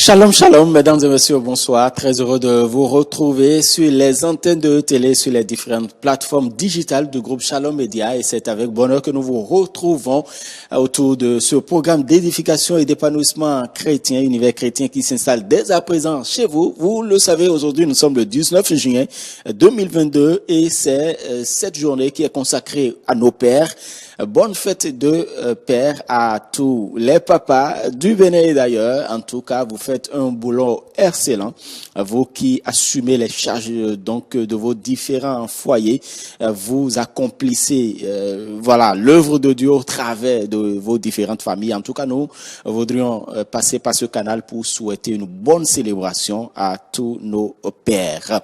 Shalom, shalom, mesdames et messieurs, bonsoir. Très heureux de vous retrouver sur les antennes de télé, sur les différentes plateformes digitales du groupe Shalom Média. Et c'est avec bonheur que nous vous retrouvons autour de ce programme d'édification et d'épanouissement chrétien, univers chrétien qui s'installe dès à présent chez vous. Vous le savez, aujourd'hui, nous sommes le 19 juin 2022 et c'est cette journée qui est consacrée à nos pères. Bonne fête de Père à tous les papas du Bénin d'ailleurs. En tout cas, vous faites un boulot excellent. Vous qui assumez les charges donc de vos différents foyers, vous accomplissez l'œuvre de Dieu au travers de vos différentes familles. En tout cas, nous voudrions passer par ce canal pour souhaiter une bonne célébration à tous nos pères.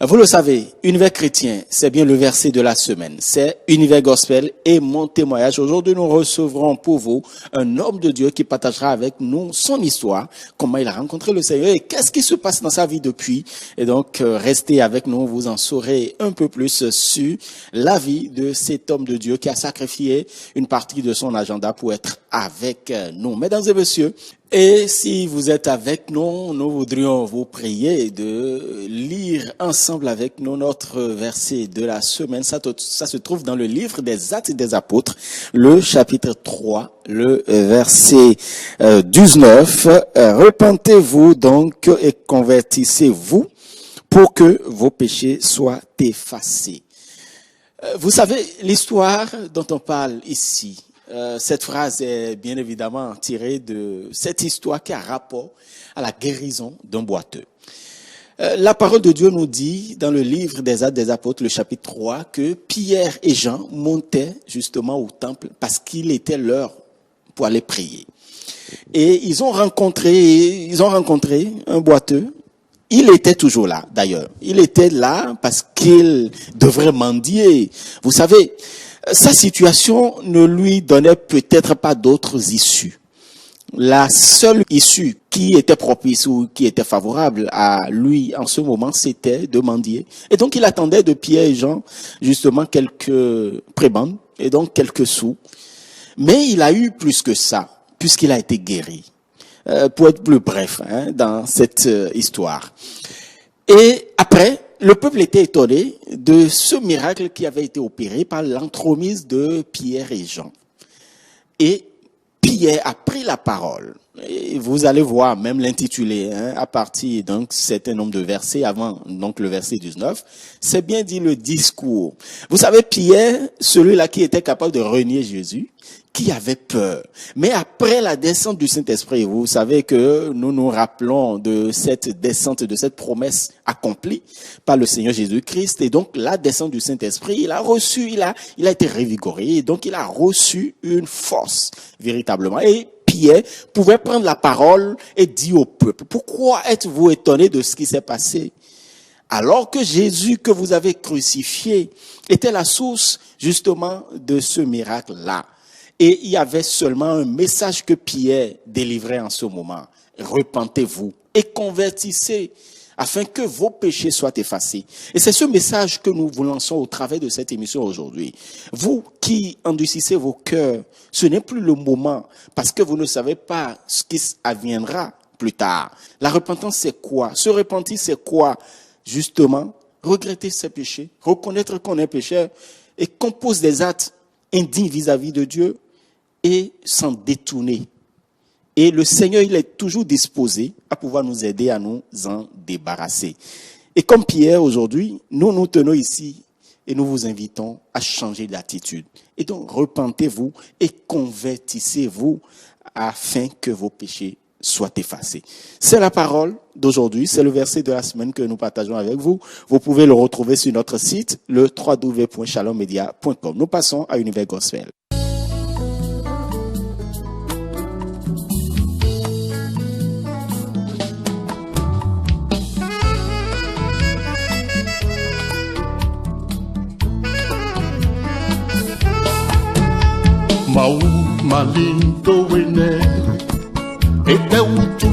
Vous le savez, univers chrétien, c'est bien le verset de la semaine. C'est univers gospel et mon témoignage. Aujourd'hui, nous recevrons pour vous un homme de Dieu qui partagera avec nous son histoire, comment il a rencontré le Seigneur et qu'est-ce qui se passe dans sa vie depuis. Et donc, restez avec nous, vous en saurez un peu plus sur la vie de cet homme de Dieu qui a sacrifié une partie de son agenda pour être avec nous. Mesdames et messieurs, et si vous êtes avec nous, nous voudrions vous prier de lire ensemble avec nous notre verset de la semaine. Ça se trouve dans le livre des Actes des Apôtres, le chapitre 3, le verset 19. Repentez-vous donc et convertissez-vous pour que vos péchés soient effacés. Vous savez, l'histoire dont on parle ici, cette phrase est bien évidemment tirée de cette histoire qui a rapport à la guérison d'un boiteux. La parole de Dieu nous dit dans le livre des Actes des Apôtres, le chapitre 3, que Pierre et Jean montaient justement au temple parce qu'il était l'heure pour aller prier. Et ils ont rencontré un boiteux. Il était toujours là, d'ailleurs. Il était là parce qu'il devrait mendier. Vous savez, sa situation ne lui donnait peut-être pas d'autres issues. La seule issue qui était propice ou qui était favorable à lui en ce moment, c'était de mendier. Et donc, il attendait de Pierre et Jean, justement, quelques prébendes et donc quelques sous. Mais il a eu plus que ça, puisqu'il a été guéri. Pour être plus bref, dans cette histoire. Et après, le peuple était étonné de ce miracle qui avait été opéré par l'entremise de Pierre et Jean. Et Pierre a pris la parole. Et vous allez voir même l'intitulé, à partir d'un certain nombre de versets avant, donc le verset 19, c'est bien dit le discours. Vous savez, Pierre, celui-là qui était capable de renier Jésus, qui avait peur. Mais après la descente du Saint-Esprit, vous savez que nous nous rappelons de cette descente, de cette promesse accomplie par le Seigneur Jésus-Christ. Et donc, la descente du Saint-Esprit, il a été revigoré. Et donc, il a reçu une force, véritablement. Et Pierre pouvait prendre la parole et dire au peuple, pourquoi êtes-vous étonnés de ce qui s'est passé? Alors que Jésus que vous avez crucifié était la source, justement, de ce miracle-là. Et il y avait seulement un message que Pierre délivrait en ce moment. Repentez-vous et convertissez afin que vos péchés soient effacés. Et c'est ce message que nous vous lançons au travers de cette émission aujourd'hui. Vous qui endurcissez vos cœurs, ce n'est plus le moment parce que vous ne savez pas ce qui adviendra plus tard. La repentance, c'est quoi? Se repentir, c'est quoi? Justement, regretter ses péchés, reconnaître qu'on est pécheur et qu'on pose des actes indignes vis-à-vis de Dieu et s'en détourner. Et le Seigneur, il est toujours disposé à pouvoir nous aider à nous en débarrasser. Et comme Pierre, aujourd'hui, nous nous tenons ici et nous vous invitons à changer d'attitude. Et donc, repentez-vous et convertissez-vous afin que vos péchés soient effacés. C'est la parole d'aujourd'hui, c'est le verset de la semaine que nous partageons avec vous. Vous pouvez le retrouver sur notre site, le www.shalommedia.com. Nous passons à Univers Gospel. Mau malindo wene Ete utu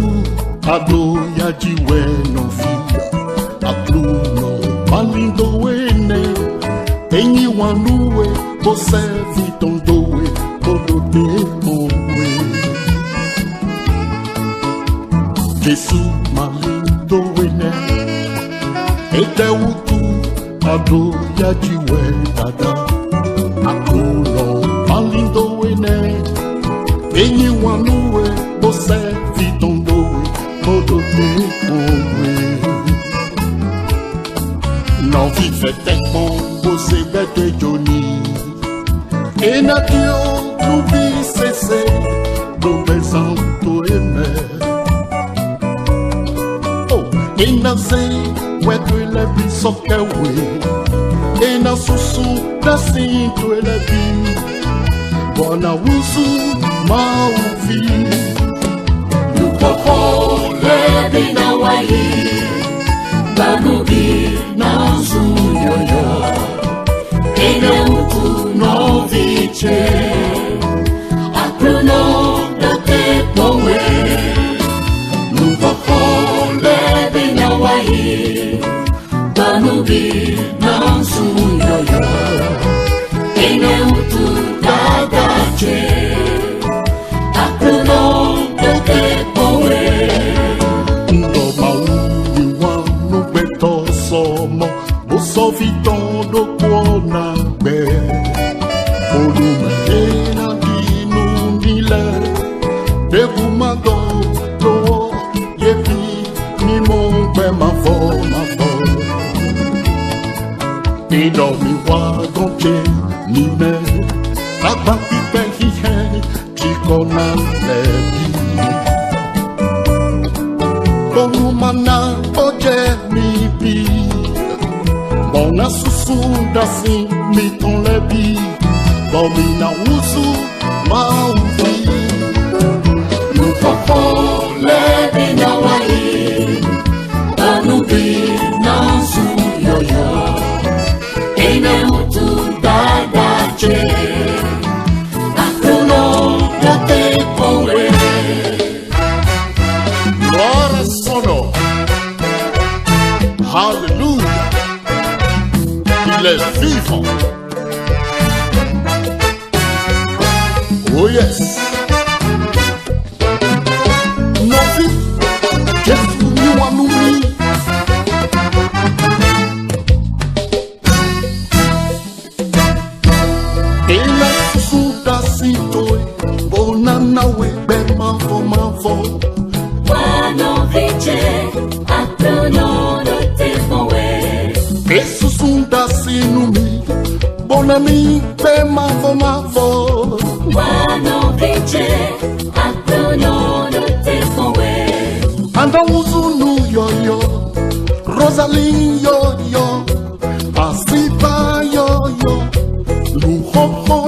adoya jiwe no via Akluno malindo wene Enyi wanuwe Bose vitondowe Todo demowe Jésus malindo wene ete utu ado ya jiwe dada akuno malindo wene enyi wanuwe bose vitondowe modote kowe non vive tekon bose bete joni enatio tubi sese do besanto eme Ina sei wetu ele bi sokewe Ina susu da sinto ele bi Bona wusu mauvi Lukoko lebi na wahi Banubi na suyoyo Ina utu no viche Akruno da te powe Lukoko Banubi na suyoyo Ene utu dadache Akuno dote powe Ndo mauni wanu beto somo Boso vitondo kuona be Olume ena dinu nile Degumado lo yepi Ni mon pe ma fo Ido mi wa gonche ni me Abati pe hihe Chiko na lebi Bonu mana oje mi pi Bona susu da si mi ton lebi Bomi na usu ma uvi Lukoko lebi na wahi Banubi na suyoyo Ene utu dadache Akuno dote powe Gloire sono Hallelujah Il est vivant Oh yes Novi Jésus nous a nourris Bonana we be mavo Wano viche Akuno dote powe Esusunda sinumi Bonami be mavo Wano viche Akuno dote powe Anda uzunu yo Rosaline yo Asipa yo Luho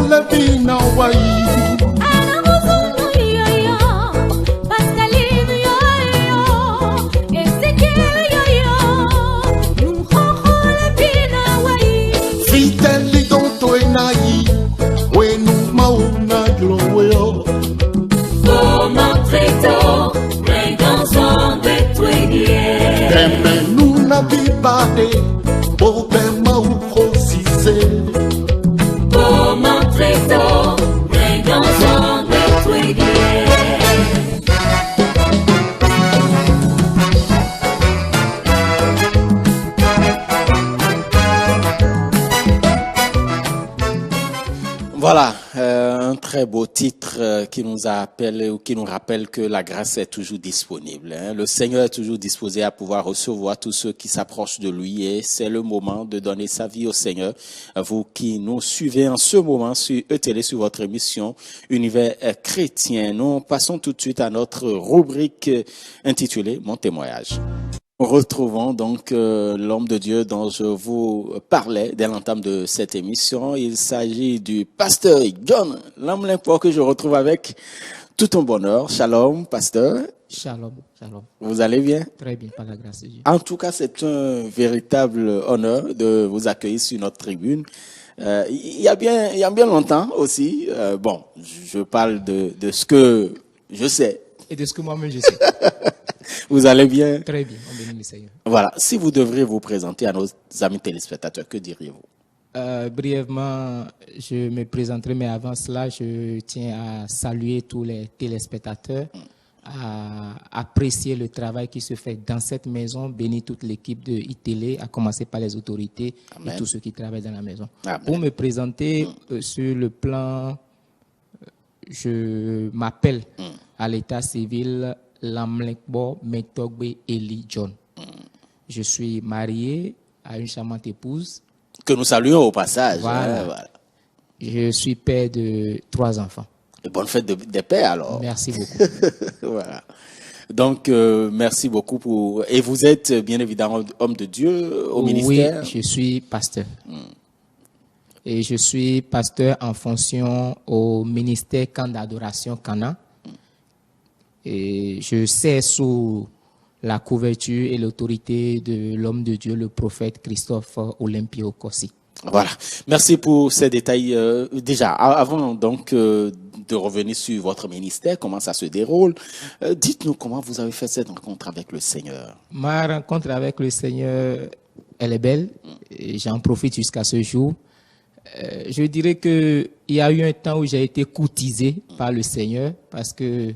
le bina wai Bibade, bobe mau kosise. Como treto, venganza de tu Voilà, un très beau titre qui nous appelle ou qui nous rappelle que la grâce est toujours disponible. Le Seigneur est toujours disposé à pouvoir recevoir tous ceux qui s'approchent de lui et c'est le moment de donner sa vie au Seigneur. Vous qui nous suivez en ce moment sur ETélé, sur votre émission Univers chrétien, nous passons tout de suite à notre rubrique intitulée Mon témoignage. Nous retrouvons donc l'homme de Dieu dont je vous parlais dès l'entame de cette émission. Il s'agit du pasteur John Lamlimpo que je retrouve avec tout un bonheur. Shalom, pasteur. Shalom, shalom. Vous allez bien? Très bien, par la grâce de Dieu. En tout cas, c'est un véritable honneur de vous accueillir sur notre tribune. Il y a bien longtemps aussi. Bon, je parle de ce que je sais. Et de ce que moi-même je sais. Vous allez bien? Très bien, on bénit le Seigneur. Voilà, si vous devriez vous présenter à nos amis téléspectateurs, que diriez-vous? Brièvement, je me présenterai, mais avant cela, je tiens à saluer tous les téléspectateurs à apprécier le travail qui se fait dans cette maison, bénir toute l'équipe de iTélé, à commencer par les autorités Amen. et tous ceux qui travaillent dans la maison. Amen. Pour me présenter sur le plan, je m'appelle à l'état civil Lamlekbo Metogbe Eli John. Je suis marié à une charmante épouse. Que nous saluons au passage. Voilà. Hein, voilà. Je suis père de 3 enfants. Et bonne fête des pères alors. Merci beaucoup. Voilà. Donc, merci beaucoup pour... Et vous êtes bien évidemment homme de Dieu au ministère? Oui, je suis pasteur. Et je suis pasteur en fonction au ministère Camp d'adoration Cana. Et je sais sous la couverture et l'autorité de l'homme de Dieu, le prophète Christophe Olympio Kossi. Voilà. Merci pour ces détails. Déjà, avant donc de revenir sur votre ministère, comment ça se déroule, dites-nous comment vous avez fait cette rencontre avec le Seigneur. Ma rencontre avec le Seigneur, elle est belle. Et j'en profite jusqu'à ce jour. Je dirais que il y a eu un temps où j'ai été courtisé par le Seigneur parce que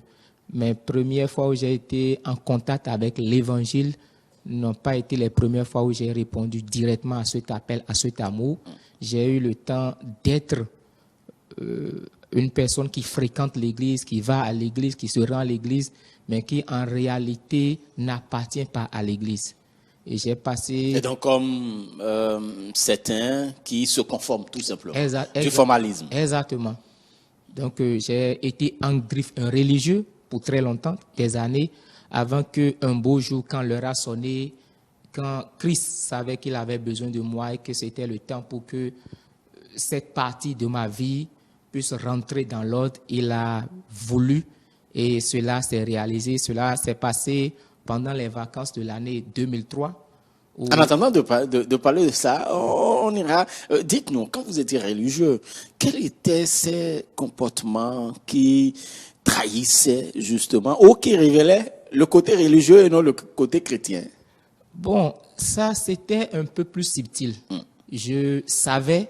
mes premières fois où j'ai été en contact avec l'Évangile n'ont pas été les premières fois où j'ai répondu directement à cet appel, à cet amour. J'ai eu le temps d'être une personne qui fréquente l'église, qui va à l'église, qui se rend à l'église, mais qui en réalité n'appartient pas à l'église. Et j'ai passé... Et donc, comme certains qui se conforment tout simplement du Exact. formalisme. Exactement. Donc, j'ai été en griffe un religieux pour très longtemps, des années, avant qu'un beau jour, quand l'heure a sonné, quand Christ savait qu'il avait besoin de moi et que c'était le temps pour que cette partie de ma vie puisse rentrer dans l'ordre, il a voulu et cela s'est réalisé. Cela s'est passé pendant les vacances de l'année 2003. En attendant de parler de ça, on ira. Dites-nous, quand vous étiez religieux, quels étaient ces comportements qui trahissaient justement ou qui révélaient le côté religieux et non le côté chrétien? Bon, ça c'était un peu plus subtil. Je savais,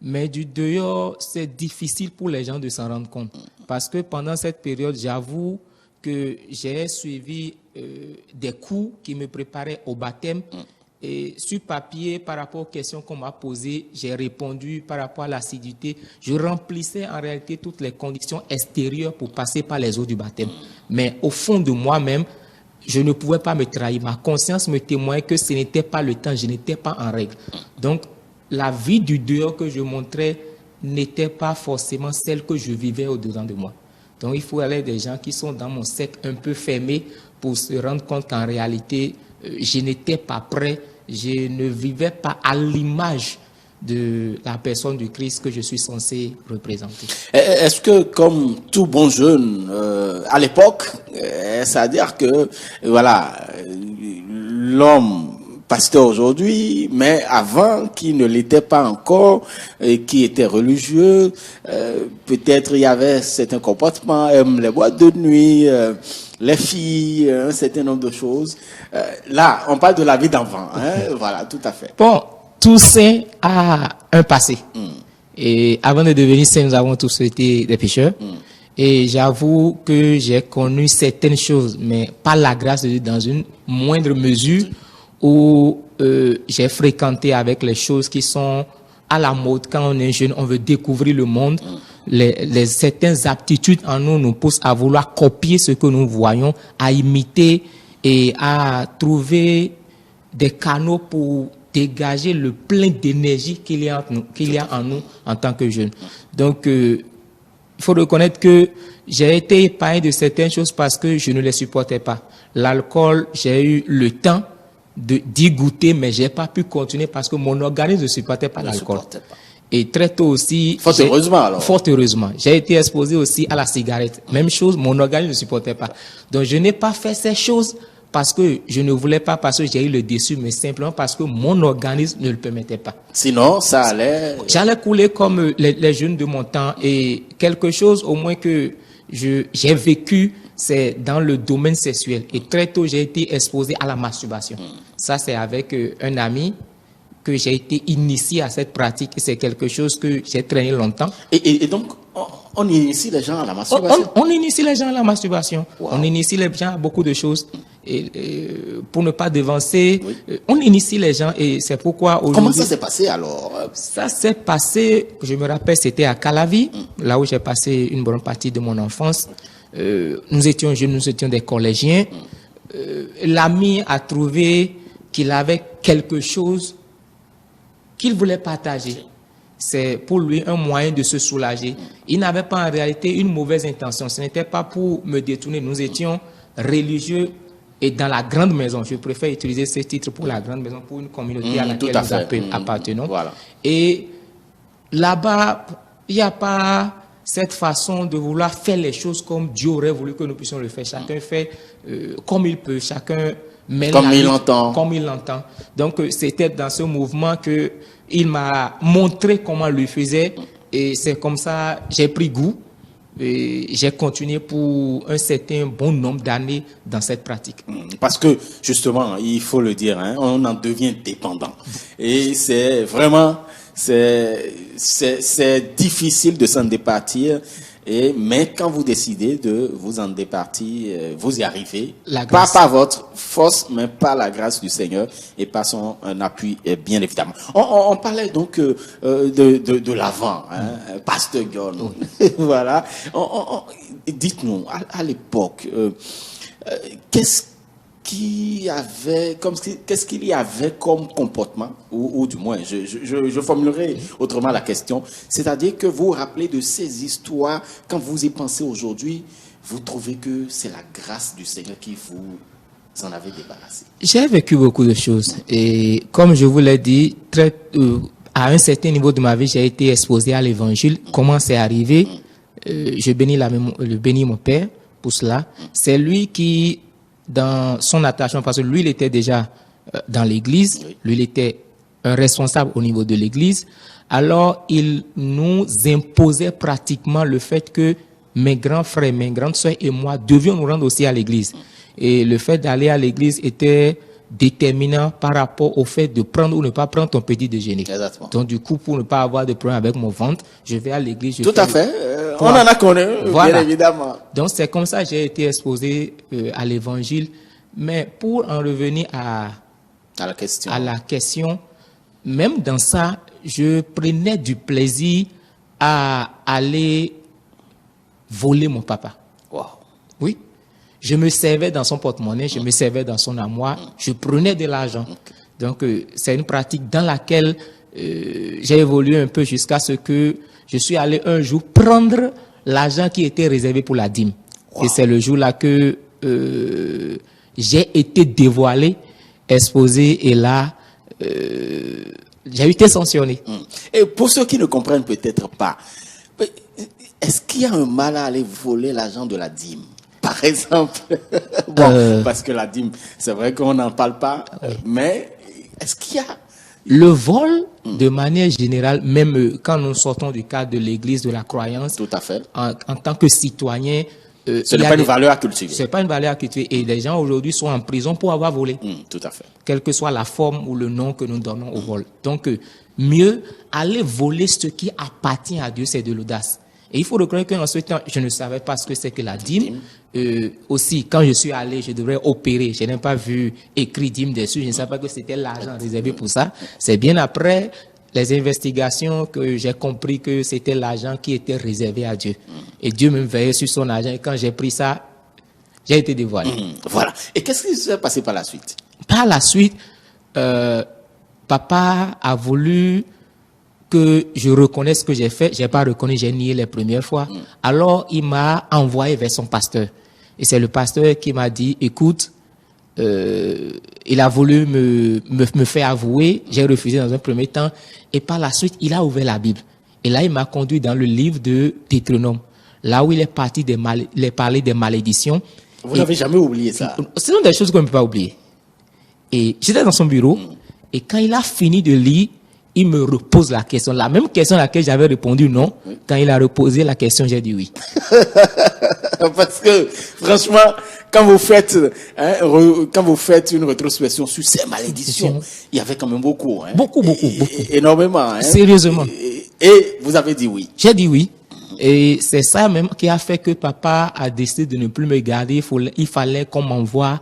mais du dehors, c'est difficile pour les gens de s'en rendre compte. Parce que pendant cette période, j'avoue que j'ai suivi des cours qui me préparaient au baptême. Et sur papier, par rapport aux questions qu'on m'a posées, j'ai répondu par rapport à l'assiduité. Je remplissais en réalité toutes les conditions extérieures pour passer par les eaux du baptême. Mais au fond de moi-même, je ne pouvais pas me trahir. Ma conscience me témoignait que ce n'était pas le temps, je n'étais pas en règle. Donc, la vie du dehors que je montrais n'était pas forcément celle que je vivais au-dedans de moi. Donc, il faut aller des gens qui sont dans mon cercle un peu fermé pour se rendre compte qu'en réalité, je n'étais pas prêt, je ne vivais pas à l'image de la personne du Christ que je suis censé représenter. Est-ce que, comme tout bon jeune à l'époque, c'est-à-dire que voilà, l'homme pasteur aujourd'hui, mais avant, qui ne l'était pas encore, qui était religieux, peut-être il y avait certains comportements, les boîtes de nuit, les filles, un certain nombre de choses. Là, on parle de la vie d'enfant, hein, voilà, tout à fait. Bon, tout saint a un passé. Et avant de devenir saint, nous avons tous été des pécheurs. Et j'avoue que j'ai connu certaines choses, mais pas la grâce de Dieu dans une moindre mesure, où j'ai fréquenté avec les choses qui sont à la mode. Quand on est jeune, on veut découvrir le monde. Les certaines aptitudes en nous nous poussent à vouloir copier ce que nous voyons, à imiter et à trouver des canaux pour dégager le plein d'énergie qu'il y a en nous en tant que jeunes. Donc, il faut reconnaître que j'ai été épargné de certaines choses parce que je ne les supportais pas. L'alcool, j'ai eu le temps d'y goûter, mais j'ai pas pu continuer parce que mon organisme ne supportait pas l'alcool. Et très tôt aussi... Fort heureusement alors. Fort heureusement. J'ai été exposé aussi à la cigarette. Même chose, mon organisme ne supportait pas. Donc je n'ai pas fait ces choses parce que je ne voulais pas, parce que j'ai eu le déçu, mais simplement parce que mon organisme ne le permettait pas. Sinon, ça allait... J'allais couler comme les jeunes de mon temps. Et quelque chose au moins que j'ai vécu, c'est dans le domaine sexuel. Et très tôt, j'ai été exposé à la masturbation. Ça, c'est avec un ami que j'ai été initié à cette pratique. Et c'est quelque chose que j'ai traîné longtemps. Et donc, on initie les gens à la masturbation. On initie les gens à la masturbation. Wow. On initie les gens à beaucoup de choses. Et pour ne pas devancer, on initie les gens et c'est pourquoi aujourd'hui... Comment ça s'est passé alors? Ça s'est passé, je me rappelle, c'était à Calavi, là où j'ai passé une bonne partie de mon enfance. Nous étions jeunes, nous étions des collégiens. L'ami a trouvé qu'il avait quelque chose qu'il voulait partager. C'est pour lui un moyen de se soulager. Il n'avait pas en réalité une mauvaise intention. Ce n'était pas pour me détourner. Nous étions religieux et dans la grande maison. Je préfère utiliser ce titre pour la grande maison, pour une communauté à laquelle nous appartenons. Voilà. Et là-bas, il n'y a pas cette façon de vouloir faire les choses comme Dieu aurait voulu que nous puissions le faire. Chacun fait comme il peut. Chacun met Comme la il lutte l'entend. comme il l'entend. Donc, c'était dans ce mouvement que il m'a montré comment il le faisait. Et c'est comme ça j'ai pris goût. Et j'ai continué pour un certain bon nombre d'années dans cette pratique. Parce que, justement, il faut le dire, hein, on en devient dépendant. Et c'est vraiment, c'est difficile de s'en départir. Mais quand vous décidez de vous en départir, vous y arrivez. La Pas grâce. par votre force, mais par la grâce du Seigneur et par son appui, bien évidemment. On parlait donc de l'avant, hein, Pasteur John. Voilà. Dites-nous, à l'époque, qu'est-ce qu'il y avait comme comportement, ou du moins, je formulerai autrement la question, c'est-à-dire que vous vous rappelez de ces histoires, quand vous y pensez aujourd'hui, vous trouvez que c'est la grâce du Seigneur qui vous en avait débarrassé. J'ai vécu beaucoup de choses et comme je vous l'ai dit, à un certain niveau de ma vie, j'ai été exposé à l'évangile. Comment c'est arrivé? Je bénis mon père pour cela. C'est lui qui, dans son attachement, parce que lui, il était déjà dans l'église, lui, il était un responsable au niveau de l'église, alors il nous imposait pratiquement le fait que mes grands frères, mes grandes sœurs et moi devions nous rendre aussi à l'église. Et le fait d'aller à l'église était déterminant par rapport au fait de prendre ou ne pas prendre ton petit déjeuner. Exactement. Donc du coup, pour ne pas avoir de problème avec mon ventre, je vais à l'église. Tout à fait. On en a connu, Voilà. bien évidemment. Donc c'est comme ça que j'ai été exposé à l'évangile. Mais pour en revenir à la question, même dans ça, je prenais du plaisir à aller voler mon papa. Wow. Oui. Je me servais dans son porte-monnaie, je me servais dans son armoire, je prenais de l'argent. Donc, c'est une pratique dans laquelle j'ai évolué un peu jusqu'à ce que je suis allé un jour prendre l'argent qui était réservé pour la dîme. Wow. Et c'est le jour-là que j'ai été dévoilé, exposé, et là, j'ai été sanctionné. Et pour ceux qui ne comprennent peut-être pas, est-ce qu'il y a un mal à aller voler l'argent de la dîme? Par exemple, bon, parce que la dîme, c'est vrai qu'on n'en parle pas, mais est-ce qu'il y a... Le vol, de manière générale, même quand nous sortons du cadre de l'église, de la croyance, tout à fait. En tant que citoyen, ce n'est pas une valeur à cultiver. Ce n'est pas une valeur à cultiver. Et les gens aujourd'hui sont en prison pour avoir volé. Tout à fait. Quelle que soit la forme ou le nom que nous donnons au vol. Donc, mieux aller voler ce qui appartient à Dieu, c'est de l'audace. Et il faut reconnaître qu'en ce temps, je ne savais pas ce que c'est que la dîme. Aussi, quand je suis allé, je devrais opérer. Je n'ai pas vu écrit dîme dessus. Je ne savais pas que c'était l'argent réservé pour ça. C'est bien après les investigations que j'ai compris que c'était l'argent qui était réservé à Dieu. Et Dieu me veillait sur son argent. Et quand j'ai pris ça, j'ai été dévoilé. Voilà. Et qu'est-ce qui s'est passé par la suite? Par la suite, papa a voulu que je reconnaisse ce que j'ai fait. J'ai pas reconnu, j'ai nié les premières fois. Alors, il m'a envoyé vers son pasteur. Et c'est le pasteur qui m'a dit, écoute, il a voulu me faire avouer. J'ai refusé dans un premier temps. Et par la suite, il a ouvert la Bible. Et là, il m'a conduit dans le livre de Deutéronome. Là où il est parti il est parlé des malédictions. Vous n'avez jamais oublié ça? Ce sont des choses qu'on ne peut pas oublier. Et j'étais dans son bureau. Et quand il a fini de lire, il me repose la question. La même question à laquelle j'avais répondu non. Quand il a reposé la question, j'ai dit oui. Parce que, franchement, quand vous faites une rétrospection sur ces malédictions, il y avait quand même beaucoup. Beaucoup. Énormément. Hein. Sérieusement. Et vous avez dit oui. J'ai dit oui. Et c'est ça même qui a fait que papa a décidé de ne plus me garder. Il fallait qu'on m'envoie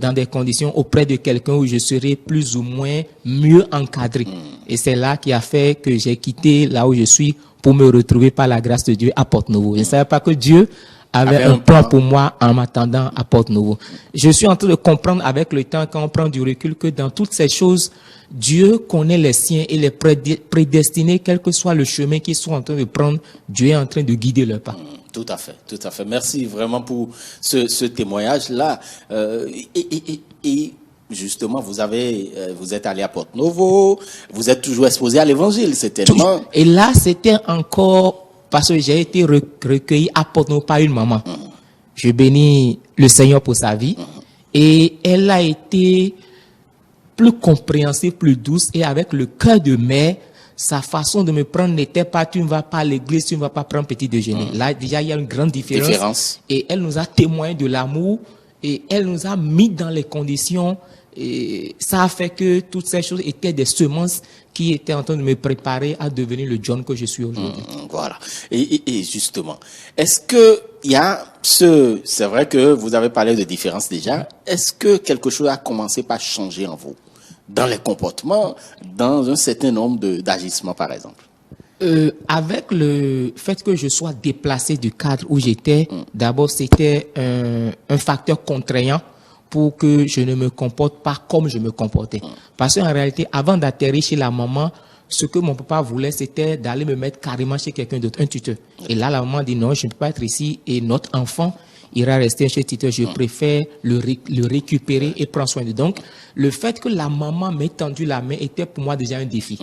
dans des conditions auprès de quelqu'un où je serais plus ou moins mieux encadré. Et c'est là qui a fait que j'ai quitté là où je suis pour me retrouver par la grâce de Dieu à Porte-Nouveau. Je ne savais pas que Dieu avait un plan pour moi en m'attendant à Porte-Nouveau. Je suis en train de comprendre avec le temps, quand on prend du recul, que dans toutes ces choses, Dieu connaît les siens et les prédestinés, quel que soit le chemin qu'ils sont en train de prendre, Dieu est en train de guider leurs pas. Tout à fait, tout à fait. Merci vraiment pour ce témoignage-là. Et justement, vous êtes allé à Porte-Nouveau, vous êtes toujours exposé à l'évangile, c'est tellement... Et là, c'était encore parce que j'ai été recueilli à Porte-Nouveau par une maman. Je bénis le Seigneur pour sa vie. Et elle a été plus compréhensive, plus douce, et avec le cœur de mère, sa façon de me prendre n'était pas tu ne vas pas à l'église, tu ne vas pas prendre petit déjeuner. Là, déjà, il y a une grande différence. Et elle nous a témoigné de l'amour et elle nous a mis dans les conditions. Et ça a fait que toutes ces choses étaient des semences qui étaient en train de me préparer à devenir le John que je suis aujourd'hui. Voilà. Et justement, est-ce que il y a c'est vrai que vous avez parlé de différence déjà. Est-ce que quelque chose a commencé par changer en vous? Dans les comportements, dans un certain nombre d'agissements, par exemple? Avec le fait que je sois déplacé du cadre où j'étais, d'abord c'était un facteur contraignant pour que je ne me comporte pas comme je me comportais. Parce qu'en réalité, avant d'atterrir chez la maman, ce que mon papa voulait, c'était d'aller me mettre carrément chez quelqu'un d'autre, un tuteur. Et là, la maman dit non, je ne peux pas être ici et notre enfant ira rester chez le tuteur. Je préfère le récupérer et prendre soin de lui. Donc, le fait que la maman m'ait tendu la main était pour moi déjà un défi.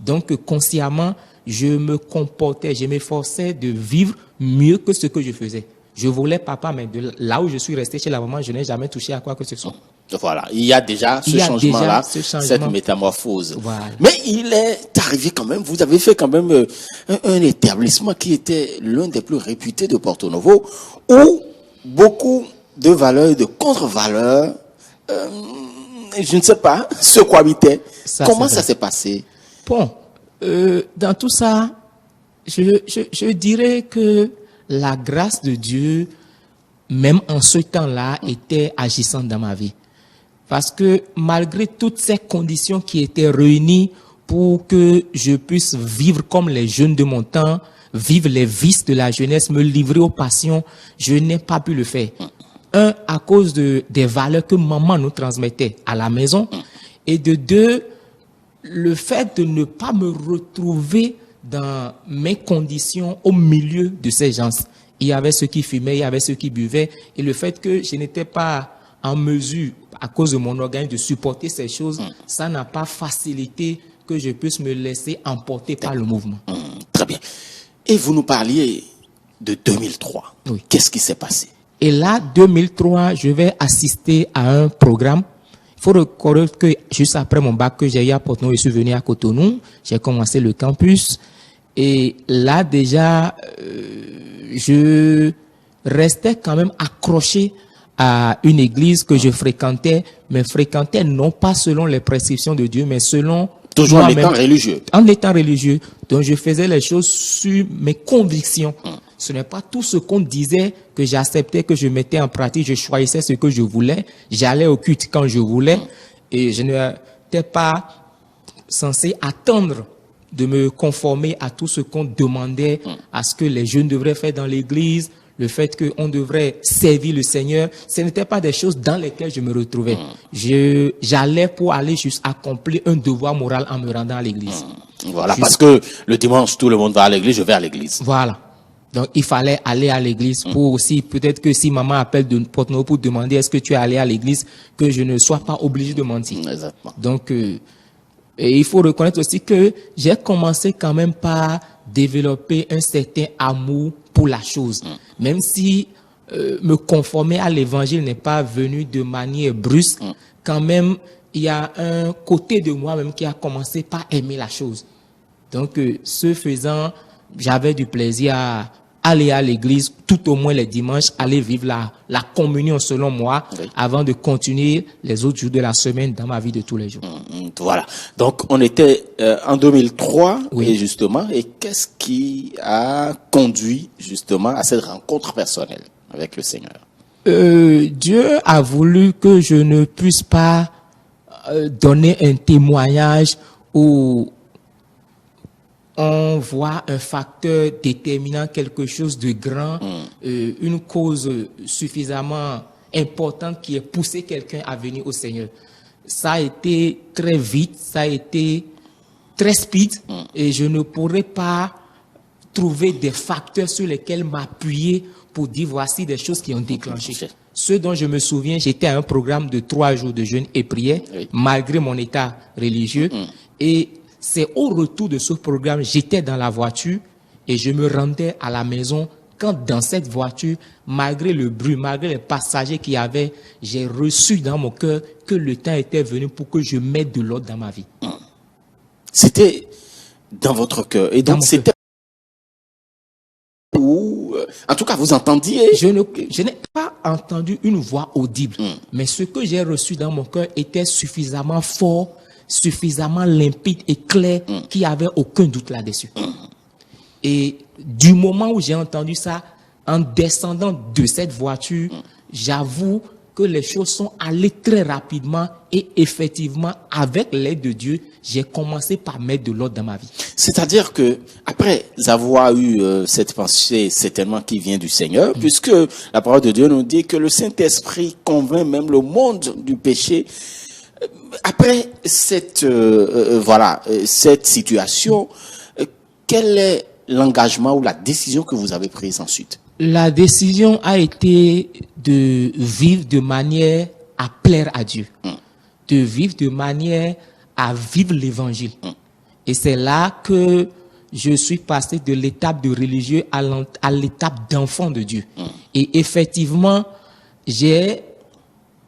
Donc, consciemment, je me comportais, je m'efforçais de vivre mieux que ce que je faisais. Je voulais papa, mais de là où je suis resté chez la maman, je n'ai jamais touché à quoi que ce soit. Voilà, il y a déjà ce changement-là, cette métamorphose. Voilà. Mais il est arrivé quand même, vous avez fait quand même un établissement qui était l'un des plus réputés de Porto-Novo, où beaucoup de valeurs et de contre-valeurs, je ne sais pas, se cohabitaient. Comment ça s'est passé? Bon, dans tout ça, je dirais que la grâce de Dieu, même en ce temps-là, était agissante dans ma vie. Parce que malgré toutes ces conditions qui étaient réunies pour que je puisse vivre comme les jeunes de mon temps, vivre les vices de la jeunesse, me livrer aux passions, je n'ai pas pu le faire. Un, à cause des valeurs que maman nous transmettait à la maison. Et de deux, le fait de ne pas me retrouver dans mes conditions au milieu de ces gens. Il y avait ceux qui fumaient, il y avait ceux qui buvaient. Et le fait que je n'étais pas en mesure, à cause de mon organisme, de supporter ces choses, ça n'a pas facilité que je puisse me laisser emporter par le mouvement. Très bien. Et vous nous parliez de 2003. Oui. Qu'est-ce qui s'est passé? Et là, 2003, je vais assister à un programme. Il faut reconnaître que juste après mon bac que j'ai eu à Porto-Novo, je suis venu à Cotonou. J'ai commencé le campus. Et là, déjà, je restais quand même accroché à une église que je fréquentais, mais fréquentais non pas selon les prescriptions de Dieu, mais selon... Toujours en étant religieux. En étant religieux. Donc, je faisais les choses sur mes convictions. Ce n'est pas tout ce qu'on disait que j'acceptais, que je mettais en pratique. Je choisissais ce que je voulais. J'allais au culte quand je voulais. Et je n'étais pas censé attendre de me conformer à tout ce qu'on demandait, à ce que les jeunes devraient faire dans l'église, le fait qu'on devrait servir le Seigneur. Ce n'était pas des choses dans lesquelles je me retrouvais. J'allais pour aller juste accomplir un devoir moral en me rendant à l'église. Voilà, parce que le dimanche, tout le monde va à l'église, je vais à l'église. Voilà. Donc, il fallait aller à l'église pour aussi, peut-être que si maman appelle de Porto-Novo pour demander est-ce que tu es allé à l'église, que je ne sois pas obligé de mentir. Exactement. Donc, et il faut reconnaître aussi que j'ai commencé quand même par développer un certain amour pour la chose. Même si me conformer à l'évangile n'est pas venu de manière brusque, quand même, il y a un côté de moi-même qui a commencé par aimer la chose. Donc, ce faisant, j'avais du plaisir à aller à l'église, tout au moins les dimanches, aller vivre la communion selon moi, Oui. avant de continuer les autres jours de la semaine dans ma vie de tous les jours. Voilà. Donc, on était en 2003, Oui. et justement, et qu'est-ce qui a conduit justement à cette rencontre personnelle avec le Seigneur? Dieu a voulu que je ne puisse pas donner un témoignage où on voit un facteur déterminant, quelque chose de grand, une cause suffisamment importante qui ait poussé quelqu'un à venir au Seigneur. Ça a été très vite, ça a été très speed, et je ne pourrais pas trouver des facteurs sur lesquels m'appuyer pour dire voici des choses qui ont déclenché. Ok. Ce dont je me souviens, j'étais à un programme de 3 jours de jeûne et prière, Oui. malgré mon état religieux. Et c'est au retour de ce programme, j'étais dans la voiture et je me rendais à la maison quand dans cette voiture, malgré le bruit, malgré les passagers qu'il y avait, j'ai reçu dans mon cœur que le temps était venu pour que je mette de l'ordre dans ma vie. C'était dans votre cœur. Et Dans donc, mon c'était où, en tout cas, vous entendiez. Je n'ai pas entendu une voix audible, mais ce que j'ai reçu dans mon cœur était suffisamment fort, suffisamment limpide et clair qu'il n'y avait aucun doute là-dessus. Et du moment où j'ai entendu ça, en descendant de cette voiture, j'avoue que les choses sont allées très rapidement et effectivement, avec l'aide de Dieu, j'ai commencé par mettre de l'ordre dans ma vie. C'est-à-dire que, après avoir eu cette pensée certainement qui vient du Seigneur, puisque la parole de Dieu nous dit que le Saint-Esprit convainc même le monde du péché. Après cette cette situation, quel est l'engagement ou la décision que vous avez prise ensuite? La décision a été de vivre de manière à plaire à Dieu, de vivre de manière à vivre l'évangile. Et c'est là que je suis passé de l'étape de religieux à l'étape d'enfant de Dieu. Et effectivement, j'ai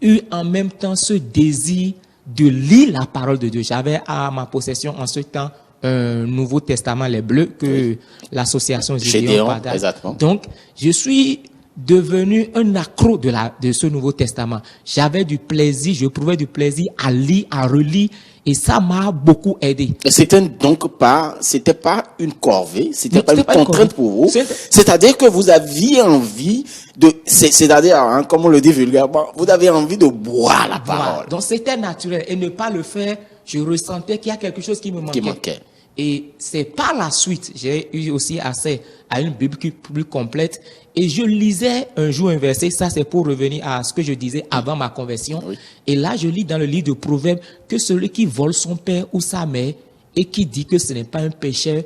eu en même temps ce désir de lire la parole de Dieu. J'avais à ma possession en ce temps un Nouveau Testament, les Bleus, que l'association Gédéon Gédéon, partage. exactement. Donc, je suis devenu un accro de ce Nouveau Testament. J'avais du plaisir, je prouvais du plaisir à lire, à relire, et ça m'a beaucoup aidé. Et c'était donc c'était pas une corvée, c'était Non, pas une c'était pas une contrainte corvée. pour vous. C'était- C'est-à-dire que vous aviez envie c'est-à-dire, hein, comme on le dit vulgairement, vous avez envie de boire la Voilà. parole. Donc, c'était naturel. Et ne pas le faire, je ressentais qu'il y a quelque chose qui me manquait. Et c'est par la suite, j'ai eu aussi accès à une Bible plus complète. Et je lisais un jour un verset, ça c'est pour revenir à ce que je disais avant ma conversion. Oui. Et là, je lis dans le livre de Proverbes que celui qui vole son père ou sa mère et qui dit que ce n'est pas un péché,